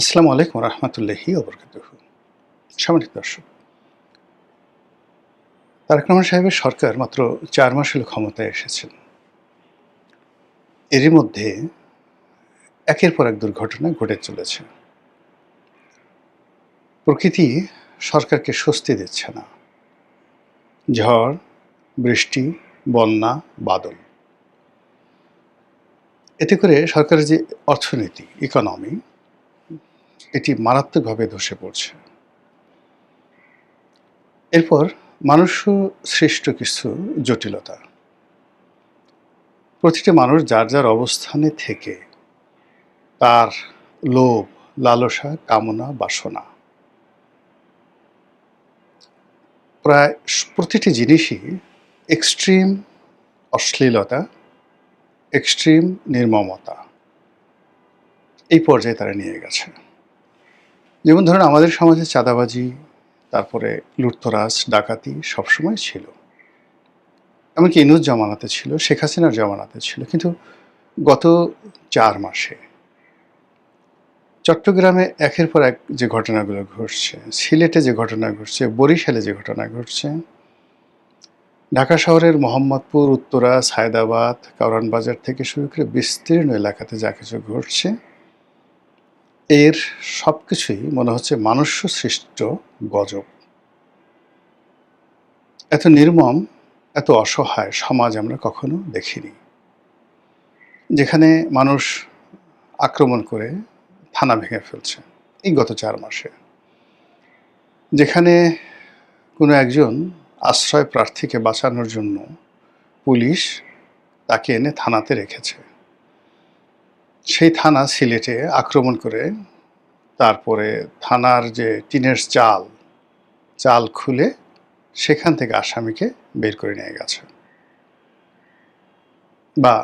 আসসালামু আলাইকুম রহমতুল্লাহি ওবরকাতুহু। সম্মানিত দর্শক, তারেক রহমান সাহেবের সরকার মাত্র ৪ মাস হলো ক্ষমতায় এসেছেন। এরই মধ্যে একের পর এক দুর্ঘটনা ঘটে চলেছে। প্রকৃতি সরকারকে স্বস্তি দিচ্ছে না। ঝড়, বৃষ্টি, বন্যা, বাদল। এতে করে সরকারের যে অর্থনীতি, ইকোনমি, এটি মারাত্মকভাবে ধসে পড়ছে। এরপর মানুষ সৃষ্ট কিছু জটিলতা। প্রতিটি মানুষ যার যার অবস্থানে থেকে তার লোভ, লালসা, কামনা, বাসনা প্রায় প্রতিটি জিনিসই এক্সট্রিম অশ্লীলতা, এক্সট্রিম নির্মমতা এই পর্যায়ে তারা নিয়ে গেছে। যেমন ধরুন আমাদের সমাজে চাঁদাবাজি, তারপরে লুটতরাজ, ডাকাতি সবসময় ছিল। এমনকি ইনুস জামানাতে ছিল, শেখ হাসিনার জামানাতে ছিল। কিন্তু গত ৪ মাসে চট্টগ্রামে একের পর এক যে ঘটনাগুলো ঘটছে, সিলেটে যে ঘটনা ঘটছে, বরিশালে যে ঘটনা ঘটছে, ঢাকা শহরের মোহাম্মদপুর, উত্তরা, সায়েদাবাদ, কারওয়ান বাজার থেকে শুরু করে বিস্তীর্ণ এলাকাতে যা কিছু ঘটছে, এর সবকিছুই মনে হচ্ছে মনুষ্য সৃষ্ট গজব। এত নির্মম, এত অসহায় সমাজ আমরা কখনো দেখিনি। যেখানে মানুষ আক্রমণ করে থানা ভেঙে ফেলছে এই গত ৪ মাসে। যেখানে কোনো একজন আশ্রয় প্রার্থীকে বাঁচানোর জন্য পুলিশ তাকে এনে থানাতে রেখেছে। সেই থানা সিলেটে আক্রমণ করে তারপরে থানার যে টিনের চাল খুলে সেখান থেকে আসামিকে বের করে নিয়ে গেছে। বা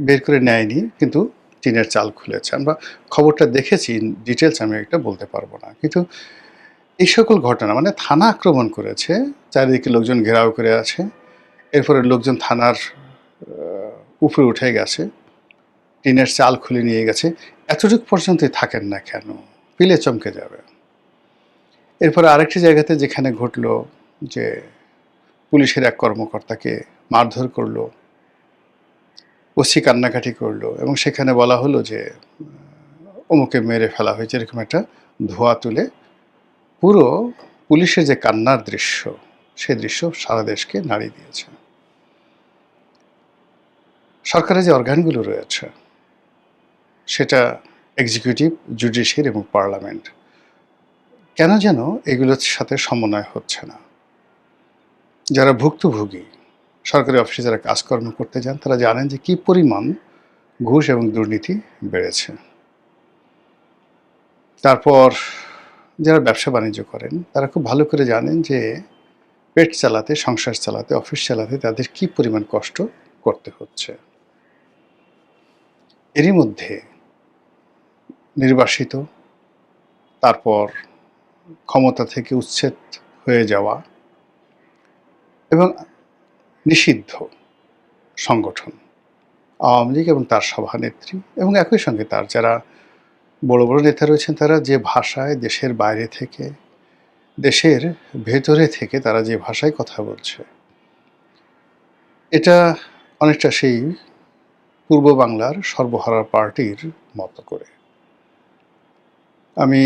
বের করে নেয়নি, কিন্তু টিনের চাল খুলেছে। আমরা খবরটা দেখেছি, ডিটেলস আমি এটা বলতে পারবো না। কিন্তু এই সকল ঘটনা মানে থানা আক্রমণ করেছে, চারিদিকে লোকজন ঘেরাও করে আছে। এরপরে লোকজন থানার উপরে উঠে গেছে, টিনের চাল খুলে নিয়ে গেছে। এতটুকু পর্যন্তই থাকেন না কেন, পিলে চমকে যাবে। এরপরে আরেকটি জায়গাতে যেখানে ঘটলো যে পুলিশের এক কর্মকর্তাকে মারধর করলো, ওসি কান্নাকাটি করলো এবং সেখানে বলা হলো যে অমুকে মেরে ফেলা হয়েছে, এরকম একটা ধোঁয়া তুলে পুরো পুলিশের যে কান্নার দৃশ্য, সেই দৃশ্য সারা দেশকে নাড়িয়ে দিয়েছে। সরকারের যে অর্গানগুলো রয়েছে, সেটা এক্সিকিউটিভ, জুডিশিয়ারি এবং পার্লামেন্ট, কেন যেন এগুলোর সাথে সমন্বয় হচ্ছে না। যারা ভুক্তভোগী, সরকারি অফিসে যারা কাজকর্ম করতে যান, তারা জানেন যে কী পরিমাণ ঘুষ এবং দুর্নীতি বেড়েছে। তারপর যারা ব্যবসা বাণিজ্য করেন, তারা খুব ভালো করে জানেন যে পেট চালাতে, সংসার চালাতে, অফিস চালাতে তাদের কী পরিমাণ কষ্ট করতে হচ্ছে। এরই মধ্যে নির্বাসিত, তারপর ক্ষমতা থেকে উচ্ছেদ হয়ে যাওয়া এবং নিষিদ্ধ সংগঠন আওয়ামী লীগ এবং তার সভানেত্রী এবং একই সঙ্গে তার যারা বড় বড় নেতা রয়েছেন, তারা যে ভাষায় দেশের বাইরে থেকে, দেশের ভেতরে থেকে তারা যে ভাষায় কথা বলছে, এটা অনেকটা সেই পূর্ব বাংলার সর্বহারা পার্টির মতো করে। আমি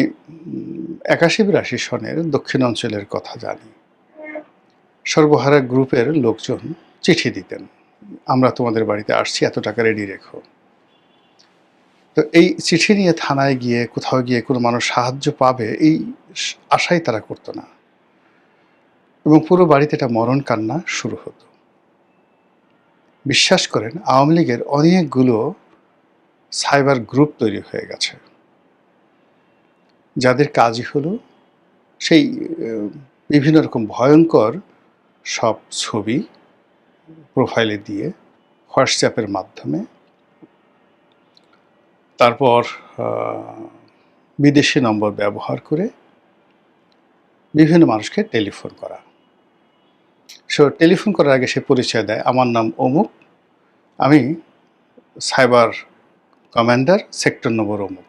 ৮১-৮২ সনের দক্ষিণ অঞ্চলের কথা জানি। সর্বহারা গ্রুপের লোকজন চিঠি দিতেন, আমরা তোমাদের বাড়িতে আসছি, এত টাকা রেডি রেখো। তো এই চিঠি নিয়ে থানায় গিয়ে, কোথাও গিয়ে কোনো মানুষ সাহায্য পাবে এই আশাই তারা করতো না, এবং পুরো বাড়িতে একটা মরণ কান্না শুরু হতো। বিশ্বাস করেন, আওয়ামী লীগের অনেকগুলো সাইবার গ্রুপ তৈরি হয়ে গেছে, যাদের কাজই হলো সেই বিভিন্ন রকম ভয়ঙ্কর সব ছবি প্রোফাইলে দিয়ে হোয়াটসঅ্যাপের মাধ্যমে, তারপর বিদেশি নম্বর ব্যবহার করে বিভিন্ন মানুষকে টেলিফোন করা। টেলিফোন করার আগে সে পরিচয় দেয়, আমার নাম অমুক, আমি সাইবার কমান্ডার, সেক্টর নম্বর অমুক।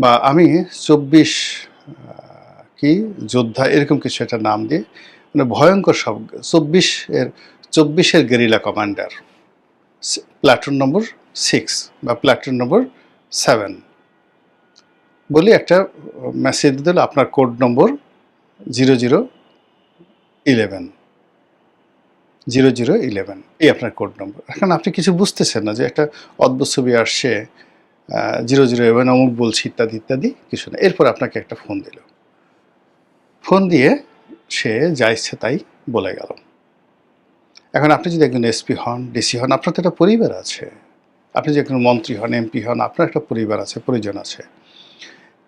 বা আমি ২৪ কি যোদ্ধা এরকম কিছু একটা নাম দিয়ে মানে ভয়ঙ্কর সব ২৪ এর গেরিলা কমান্ডার, প্ল্যাটুন নম্বর 6 বা প্ল্যাটুন নম্বর 7 বলে একটা মেসেজ দিল, আপনার কোড নম্বর 0011 0011 এই আপনার কোড নম্বর। এখন আপনি কিছু বুঝতেছেন না যে একটা অদ্ভুত ছবি আসছে, 0011 অমুক বলছি ইত্যাদি ইত্যাদি কিছু না। এরপর আপনাকে একটা ফোন দিল, ফোন দিয়ে সে যা ইচ্ছে তাই বলে গেল। এখন আপনি যদি একজন এসপি হন, ডিসি হন, আপনার তো একটা পরিবার আছে। আপনি যে কোনো মন্ত্রী হন, এমপি হন, আপনার একটা পরিবার আছে, পরিজন আছে।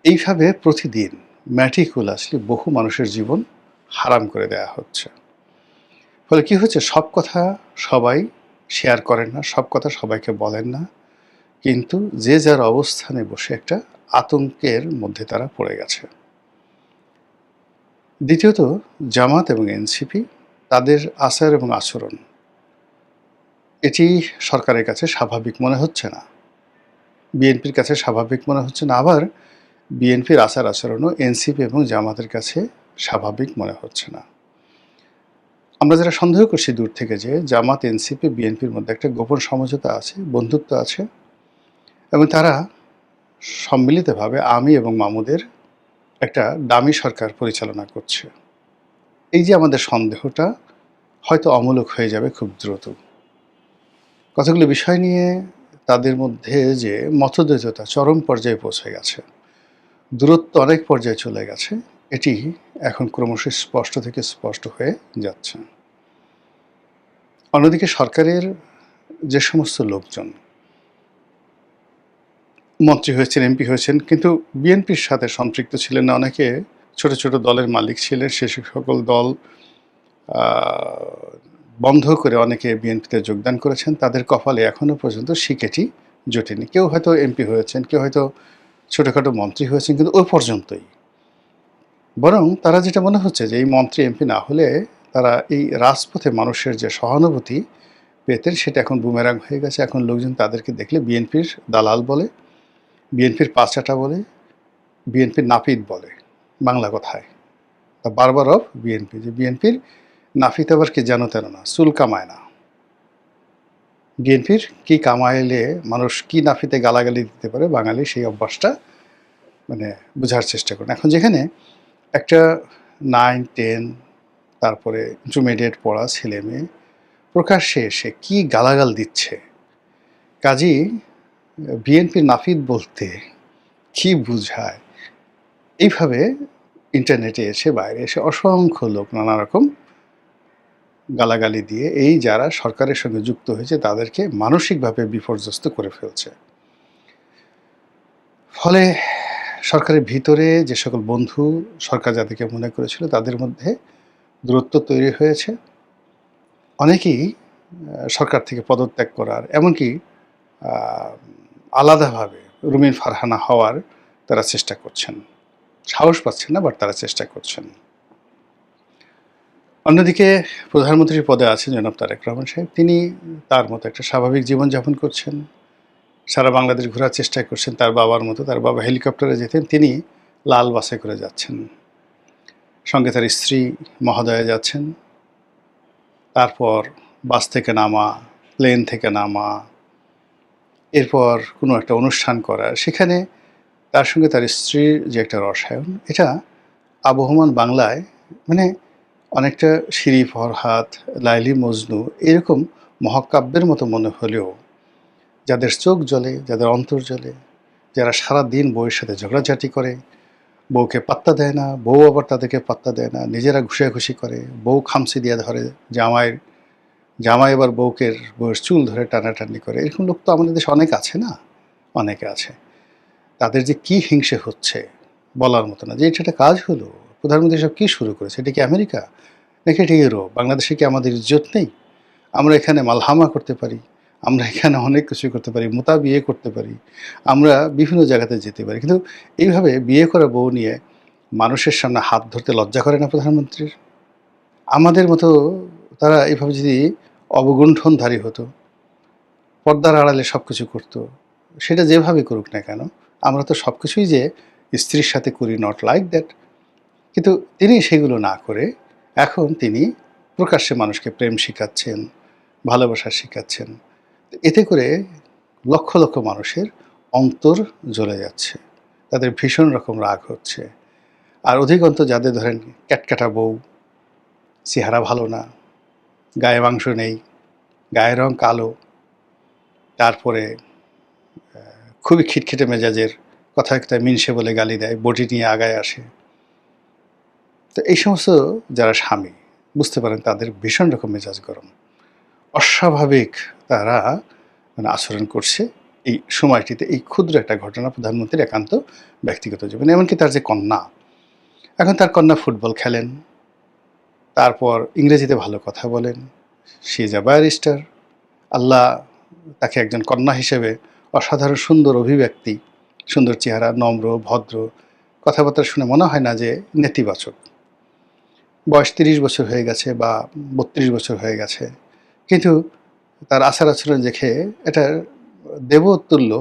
এইভাবে প্রতিদিন ম্যাটিকুলাসলি বহু মানুষের জীবন হারাম করে দেয়া হচ্ছে। ফলে কি হচ্ছে, সব কথা সবাই শেয়ার করেন না, সব কথা সবাইকে বলেন না, কিন্তু যে যার অবস্থানে বসে একটা আতঙ্কের মধ্যে তারা পড়ে গেছে। দ্বিতীয়ত, জামাত এবং এনসিপি তাদের আচার এবং আচরণ এটি সরকারের কাছে স্বাভাবিক মনে হচ্ছে না, বিএনপির কাছে স্বাভাবিক মনে হচ্ছে না, আবার বিএনপির আচার আচরণও এনসিপি এবং জামাতের কাছে স্বাভাবিক মনে হচ্ছে না। আমরা যারা সন্দেহ করছি দূর থেকে যে জামাত, এনসিপি, বিএনপির মধ্যে একটা গোপন সমঝোতা আছে, বন্ধুত্ব আছে, এবং তারা সম্মিলিতভাবে আমি এবং মামুদের একটা দামি সরকার পরিচালনা করছে, এই যে আমাদের সন্দেহটা হয়তো অমূলক হয়ে যাবে খুব দ্রুত। কতগুলো বিষয় নিয়ে তাদের মধ্যে যে মতদ্বৈধতা চরম পর্যায়ে পৌঁছে গেছে, দূরত্ব অনেক পর্যায়ে চলে গেছে, এটি এখন ক্রমশ স্পষ্ট থেকে স্পষ্ট হয়ে যাচ্ছে। অন্যদিকে সরকারের যে সমস্ত লোকজন মন্ত্রী হয়েছেন, এমপি হয়েছেন, কিন্তু বিএনপির সাথে সম্পৃক্ত ছিলেন না, অনেকে ছোট ছোট দলের মালিক ছিলেন, সে সকল দল বন্ধ করে অনেকে বিএনপিতে যোগদান করেছেন, তাদের কপালে এখনও পর্যন্ত শিকেটি জোটেনি। কেউ হয়তো এমপি হয়েছেন, কেউ হয়তো ছোটোখাটো মন্ত্রী হয়েছেন, কিন্তু ওই পর্যন্তই। বরং তারা যেটা মনে হচ্ছে যে এই মন্ত্রী এমপি না হলে তারা এই রাজপথে মানুষের যে সহানুভূতি পেতেন সেটা এখন বুমেরাং হয়ে গেছে। এখন লোকজন তাদেরকে দেখলে বিএনপির দালাল বলে, বিএনপির পাঁচাটা বলে, বিএনপির নাপিত বলে বাংলা কথায়। বারবার অফ বিএনপি, যে বিএনপির নাপিত আবার কি জানো তেন না, চুল কামায় না। বিএনপির কি কামাইলে মানুষ কি নাপিতে গালাগালি দিতে পারে, বাঙালি সেই অভ্যাসটা মানে বোঝার চেষ্টা করেন। এখন যেখানে একটা 9, 10 তারপরে ইন্টারমিডিয়েট পড়া ছেলে মেয়ে প্রকাশ্যে এসে কি গালাগাল দিচ্ছে, কাজী বিএনপির নাপিত বলতে কি বুঝায়, এইভাবে ইন্টারনেটে এসে বাইরে এসে অসংখ্য লোক নানা রকম গালাগালি দিয়ে এই যারা সরকারের সঙ্গে যুক্ত হয়েছে তাদেরকে মানসিকভাবে বিপর্যস্ত করে ফেলছে। ফলে সরকারের ভিতরে যে সকল বন্ধু সরকার যাদেরকে মনে করেছিল তাদের মধ্যে দূরত্ব তৈরি হয়েছে। অনেকেই সরকার থেকে পদত্যাগ করার, এমনকি আলাদাভাবে রুমিন ফারহানা হওয়ার তারা চেষ্টা করছেন, সাহস পাচ্ছেন না, বাট তারা চেষ্টা করছেন। অন্যদিকে প্রধানমন্ত্রীর পদে আছেন জনাব তারেক রহমান সাহেব, তিনি তার মতো একটা স্বাভাবিক জীবনযাপন করছেন, সারা বাংলাদেশ ঘোরার চেষ্টা করছেন তার বাবার মতো। তার বাবা হেলিকপ্টারে যেতেন, তিনি লাল বাসে করে যাচ্ছেন, সঙ্গে তার স্ত্রী মহোদয়া যাচ্ছেন। তারপর বাস থেকে নামা, প্লেন থেকে নামা, এরপর কোনো একটা অনুষ্ঠান করা, সেখানে তার সঙ্গে তার স্ত্রীর যে একটা রসায়ন, এটা আবহমান বাংলায় মানে অনেকটা শিরি ফরহাদ, লাইলি মজনু এরকম মহাকাব্যের মতো মনে হলেও যাদের চোখ জ্বলে, যাদের অন্তর জ্বলে, যারা সারা দিন বউয়ের সাথে ঝগড়াঝাটি করে, বউকে পাত্তা দেয় না, বউ আবার তাদেরকে পাত্তা দেয় না, নিজেরা ঘুষাঘুষি করে, বউ খামচি দিয়ে ধরে জামাই আবার বউয়ের চুল ধরে টানাটানি করে, এরকম লোক তো আমাদের দেশে অনেক আছে না, অনেকে আছে। তাদের যে কি হিংসে হচ্ছে বলার মতো না। যে এটা একটা কাজ হলো, প্রধানমন্ত্রী সব কী শুরু করেছে, এটা কি আমেরিকা নাকি এটা ইউরোপ? বাংলাদেশে কি আমাদের ইজ্জত নেই? আমরা এখানে মালহামা করতে পারি, আমরা এখানে অনেক কিছু করতে পারি, মোতা বিয়ে করতে পারি, আমরা বিভিন্ন জায়গাতে যেতে পারি, কিন্তু এইভাবে বিয়ে করা বউ নিয়ে মানুষের সামনে হাত ধরতে লজ্জা করে না প্রধানমন্ত্রীর? আমাদের মতো তারা এইভাবে যদি অবগুণ্ঠনধারী হতো, পর্দার আড়ালে সব কিছু করতো, সেটা যেভাবে করুক না কেন, আমরা তো সব কিছুই যে স্ত্রীর সাথে করি, নট লাইক দ্যাট। কিন্তু তিনি সেগুলো না করে এখন তিনি প্রকাশ্যে মানুষকে প্রেম শিখাচ্ছেন, ভালোবাসা শিখাচ্ছেন। এতে করে লক্ষ লক্ষ মানুষের অন্তর জ্বলে যাচ্ছে, তাদের ভীষণ রকম রাগ হচ্ছে। আর অধিকন্ত যাদের ধরেন ক্যাটকাটা বউ, চেহারা ভালো না, গায়ে মাংস নেই, গায়ের রং কালো, তারপরে খুবই খিটখিটে মেজাজের, কথায় কথায় মিনসে বলে গালি দেয়, বটি নিয়ে আগায় আসে। তো এই সমস্ত যারা স্বামী বুঝতে পারেন তাদের ভীষণ রকম মেজাজ গরম, অস্বাভাবিক তারা মানে আচরণ করছে এই সময়টিতে। এই ক্ষুদ্র একটা ঘটনা প্রধানমন্ত্রীর একান্ত ব্যক্তিগত জীবন। এমনকি তার যে কন্যা, এখন তার কন্যা ফুটবল খেলেন, তারপর ইংরেজিতে ভালো কথা বলেন, শি ইজ আ ব্যারিস্টার। আল্লাহ তাকে একজন কন্যা হিসেবে অসাধারণ সুন্দর অভিব্যক্তি, সুন্দর চেহারা, নম্র ভদ্র, কথাবার্তা শুনে মনে হয় না যে নেতিবাচক। বয়স ৩০ বছর হয়ে গেছে বা ৩২ বছর হয়ে গেছে, কিন্তু তার আচার আচরণ দেখে এটা দেবতুল্য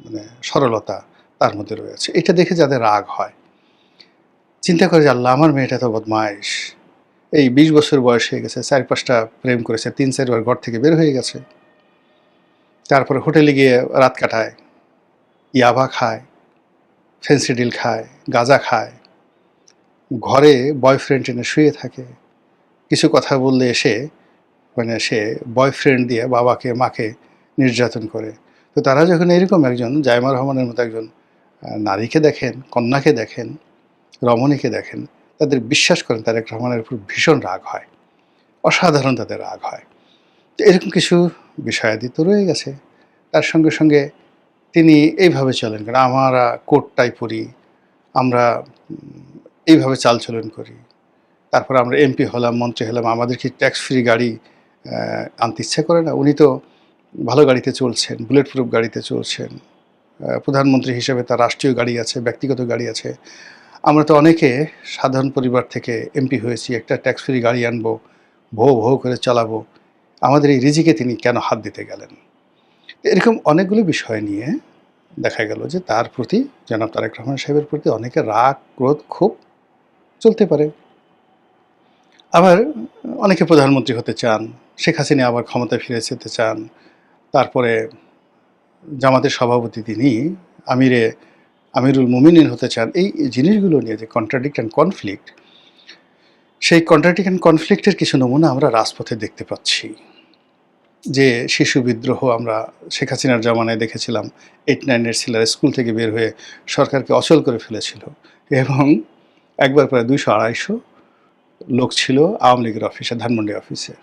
মানে সরলতা তার মধ্যে রয়েছে। এটা দেখে যাদের রাগ হয়, চিন্তা করে যে আল্লাহ আমার মেয়েটা তো বদমাইশ, এই ২০ বছর বয়স হয়ে গেছে, ৪-৫টা প্রেম করেছে, ৩-৪ বার ঘর থেকে বের হয়ে গেছে, তারপরে হোটেলে গিয়ে রাত কাটায়, ইয়াবা খায়, ফেন্সিডিল খায়, গাঁজা খায়, ঘরে বয়ফ্রেন্ড এনে শুয়ে থাকে, কিছু কথা বললে এসে মানে সে বয়ফ্রেন্ড দিয়ে বাবাকে মাকে নির্যাতন করে। তো তারা যখন এরকম একজন জায়মা রহমানের মতো একজন নারীকে দেখেন, কন্যাকে দেখেন, রমণীকে দেখেন, তাদের বিশ্বাস করেন তারেক রহমানের উপর ভীষণ রাগ হয়, অসাধারণ তাদের রাগ হয়। তো এরকম কিছু বিষয়াদি তো রয়ে গেছে। তার সঙ্গে সঙ্গে তিনি এইভাবে চলেন, কারণ আমরা কোট টাই পরি, আমরা এইভাবে চালচলন করি, তারপর আমরা এমপি হলাম, মন্ত্রী হলাম, আমাদের কি ট্যাক্স ফ্রি গাড়ি আনতে ইচ্ছা করে না? উনি তো ভালো গাড়িতে চলছেন, বুলেট প্রুফ গাড়িতে চলছেন, প্রধানমন্ত্রী হিসেবে তার রাষ্ট্রীয় গাড়ি আছে, ব্যক্তিগত গাড়ি আছে। আমরা তো অনেকে সাধারণ পরিবার থেকে এমপি হয়েছি, একটা ট্যাক্স ফ্রি গাড়ি আনবো, ভো ভো করে চালাবো, আমাদের এই রিজিকে তিনি কেন হাত দিতে গেলেন? এরকম অনেকগুলো বিষয় নিয়ে দেখা গেল যে তার প্রতি, জনাব তারেক রহমান সাহেবের প্রতি অনেকের রাগ, ক্রোধ, ক্ষোভ চলতে পারে। আবার অনেকে প্রধানমন্ত্রী হতে চান, শেখ হাসিনা আবার ক্ষমতায় ফিরে যেতে চান, তারপরে জামাতের সভাপতি তিনি আমিরুল মুমিনিন হতে চান। এই জিনিসগুলো নিয়ে যে কন্ট্রাডিক্ট অ্যান্ড কনফ্লিক্ট, সেই কন্ট্রাডিক্ট অ্যান্ড কনফ্লিক্টের কিছু নমুনা আমরা রাজপথে দেখতে পাচ্ছি। যে শিশু বিদ্রোহ আমরা শেখ হাসিনার জামানায় দেখেছিলাম, 8-9 ছেলেরা স্কুল থেকে বের হয়ে সরকারকে অচল করে ফেলেছিল, এবং একবার প্রায় 200-250 লোক ছিল আওয়ামী লীগের অফিসে, ধানমন্ডি অফিসে।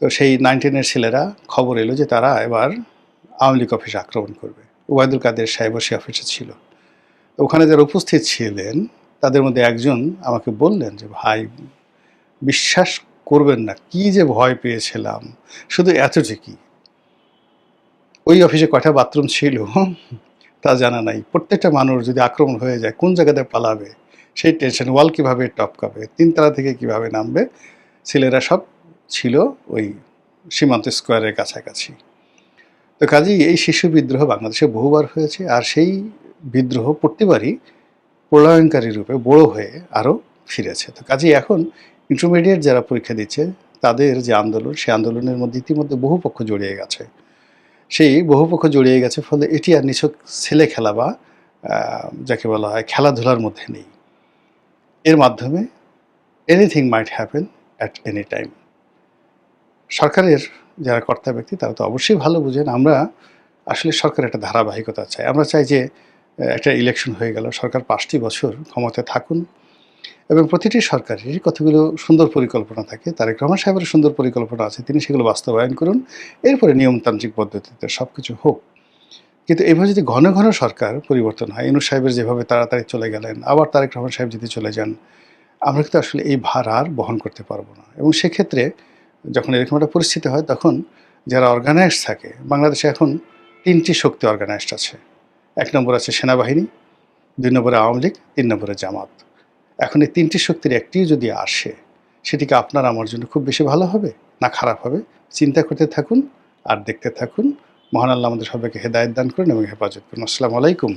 তো সেই 9-10 ছেলেরা খবর এলো যে তারা এবার আওয়ামী লীগ অফিসে আক্রমণ করবে। ওবায়দুল কাদের সাহেব সে অফিসে ছিল। তো ওখানে যারা উপস্থিত ছিলেন তাদের মধ্যে একজন আমাকে বললেন যে, ভাই বিশ্বাস করবেন না কি যে ভয় পেয়েছিলাম, শুধু এতটুকুই, ওই অফিসে কয়টা বাথরুম ছিল তা জানা নাই, প্রত্যেকটা মানুষ যদি আক্রমণ হয়ে যায় কোন জায়গাতে পালাবে সেই টেনশন, ওয়াল কীভাবে টপকাবে, 3 তলা থেকে কীভাবে নামবে। ছেলেরা সব ছিল ওই সীমান্ত স্কোয়ারের কাছাকাছি। তো কাজেই এই শিশু বিদ্রোহ বাংলাদেশে বহুবার হয়েছে, আর সেই বিদ্রোহ প্রতিবারই প্রলয়ঙ্কারী রূপে বড় হয়ে আরও ফিরেছে। তো কাজেই এখন ইন্টারমিডিয়েট যারা পরীক্ষা দিচ্ছে তাদের যে আন্দোলন, সেই আন্দোলনের মধ্যে ইতিমধ্যে বহু পক্ষ জড়িয়ে গেছে। সেই বহু পক্ষ জড়িয়ে গেছে, ফলে এটি আর নিছক ছেলে খেলা বা যাকে বলা হয় খেলাধুলার মধ্যে নেই। এর মাধ্যমে anything might happen at any time. সরকারের যারা কর্তা ব্যক্তি তারা তো অবশ্যই ভালো বুঝেন। আমরা আসলে সরকারের একটা ধারাবাহিকতা চাই। আমরা চাই যে একটা ইলেকশন হয়ে গেল, সরকার 5টি বছর ক্ষমতায় থাকুন, এবং প্রতিটি সরকারেরই কতগুলো সুন্দর পরিকল্পনা থাকে। তারেক রহমান সাহেবের সুন্দর পরিকল্পনা আছে, তিনি সেগুলো বাস্তবায়ন করুন, এরপরে নিয়মতান্ত্রিক পদ্ধতিতে সব কিছু হোক। কিন্তু এভাবে যদি ঘন ঘন সরকার পরিবর্তন হয়, ইউনূস সাহেবের যেভাবে তাড়াতাড়ি চলে গেলেন, আবার তারেক রহমান সাহেব যদি চলে যান, আমরা কিন্তু আসলে এই ভার আর বহন করতে পারবো না। এবং সেক্ষেত্রে যখন এরকম একটা পরিস্থিতি হয়, তখন যারা অর্গানাইজড থাকে, বাংলাদেশে এখন 3টি শক্তি অর্গানাইজড আছে। 1 নম্বর আছে সেনাবাহিনী, 2 নম্বরে আওয়ামী লীগ, 3 নম্বরে জামাত। এখন এই 3টি শক্তির একটিও যদি আসে, সেটিকে আপনার আমার জন্য খুব বেশি ভালো হবে না খারাপ হবে, চিন্তা করতে থাকুন আর দেখতে থাকুন। মহান আল্লাহ আমাদের সবাইকে হেদায়েত দান করুন এবং হেফাজত করুন। আসসালামু আলাইকুম